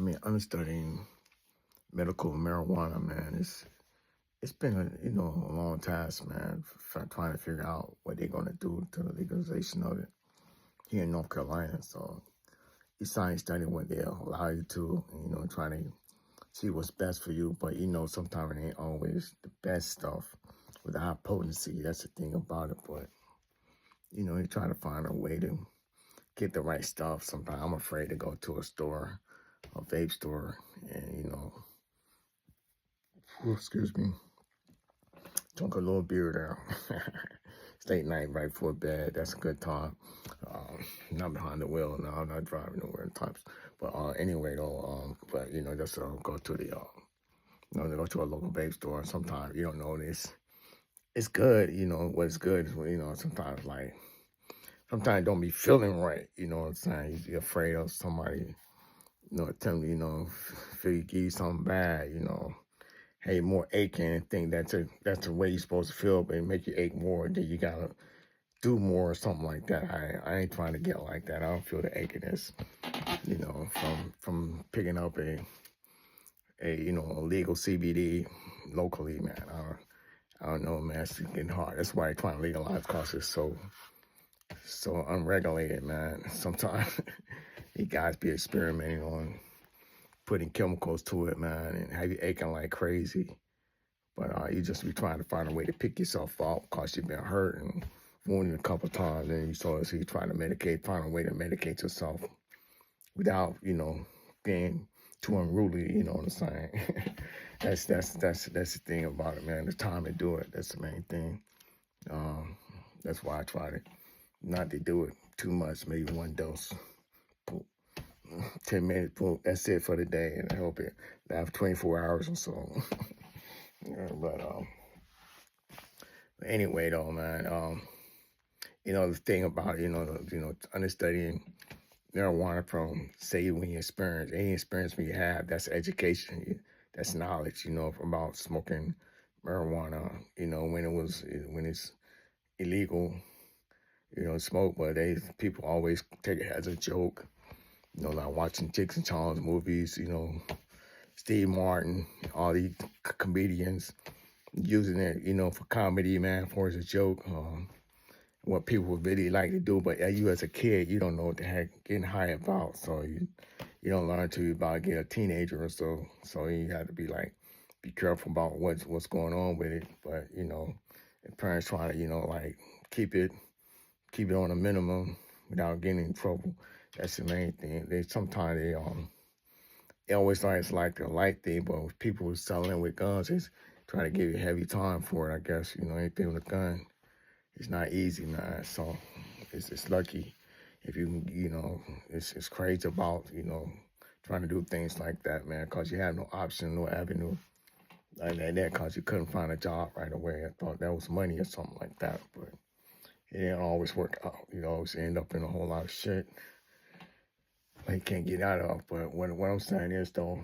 mean, understudying medical marijuana, man, it's been a long task, man, for trying to figure out what they're gonna do to the legalization of it here in North Carolina. So you sign study what they'll allow you to, and, trying to see what's best for you. But sometimes it ain't always the best stuff with the high potency. That's the thing about it. But you try to find a way to get the right stuff. Sometimes I'm afraid to go to a store, a vape store, and excuse me, drink a little beer there. It's late night right before bed. That's a good time. Not behind the wheel. No, I'm not driving nowhere in times. But anyway, though, just go to the, go to a local vape store. And sometimes you don't know this. It's good. What's good is, sometimes don't be feeling right. You know what I'm saying? You're afraid of somebody, telling you, feel you give you something bad, hey, more aching and think that's the way you're supposed to feel, but it make you ache more, then you gotta do more or something like that. I ain't trying to get like that. I don't feel the achiness, from picking up a illegal CBD locally, man. I don't know, man. It's getting hard. That's why they're trying to legalize because it's so unregulated, man. Sometimes you guys be experimenting on putting chemicals to it, man, and have you aching like crazy. But you just be trying to find a way to pick yourself up because you've been hurt and wounded a couple times, and so you try to find a way to medicate yourself without, being too unruly. You know what I'm saying? that's the thing about it, man. The time to do it. That's the main thing. That's why I try to not to do it too much. Maybe one dose. 10 minutes, boom, that's it for the day, and I hope it lasts 24 hours or so. Yeah, but anyway, though, man, the thing about it, understudying marijuana from, say, when you experience, any experience when you have, that's education, that's knowledge, about smoking marijuana, when it's illegal, smoke, but people always take it as a joke, like watching Chicks and Charles movies, Steve Martin, all these comedians using it, for comedy, man, for as a joke, what people would really like to do. But you as a kid, you don't know what the heck getting high about. So you don't learn till you about get a teenager or so. So you have to be careful about what's going on with it. But, parents try to, keep it on a minimum without getting in trouble. That's the main thing. Sometimes they always like the light thing, but with people selling with guns, it's trying to give you a heavy time for it, I guess. Anything with a gun, it's not easy, man. So it's lucky if you it's crazy about, trying to do things like that, man, because you have no option, no avenue like that, because you couldn't find a job right away. I thought that was money or something like that, but it didn't always work out. You always end up in a whole lot of shit you can't get out of. But what I'm saying is, though,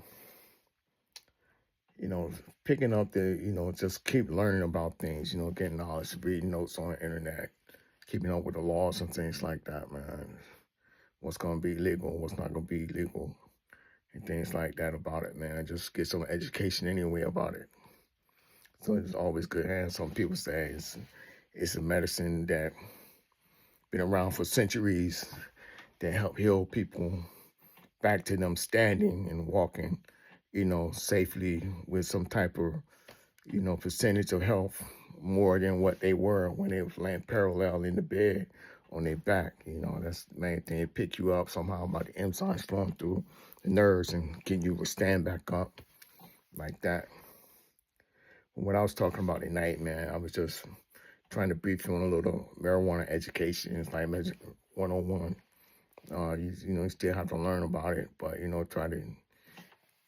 picking up just keep learning about things, getting knowledge, reading notes on the internet, keeping up with the laws and things like that, man. What's going to be legal, what's not going to be legal, and things like that about it, man. Just get some education anyway about it. So it's always good. And some people say it's a medicine that been around for centuries that help heal people back to them standing and walking, safely with some type of, percentage of health more than what they were when they was laying parallel in the bed on their back. That's the main thing. It pick you up somehow by the enzymes flowing through the nerves and get you to stand back up like that. What I was talking about tonight, man, I was just trying to brief you on a little marijuana education. It's like Magic 101. You still have to learn about it, but,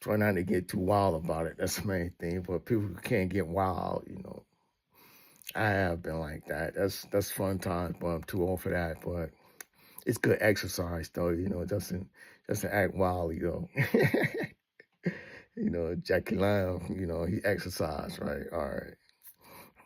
try not to get too wild about it. That's the main thing. But people who can't get wild, I have been like that. That's fun times, but I'm too old for that. But it's good exercise, though. It doesn't act wild, Jackie Lamb, he exercised, right? All right.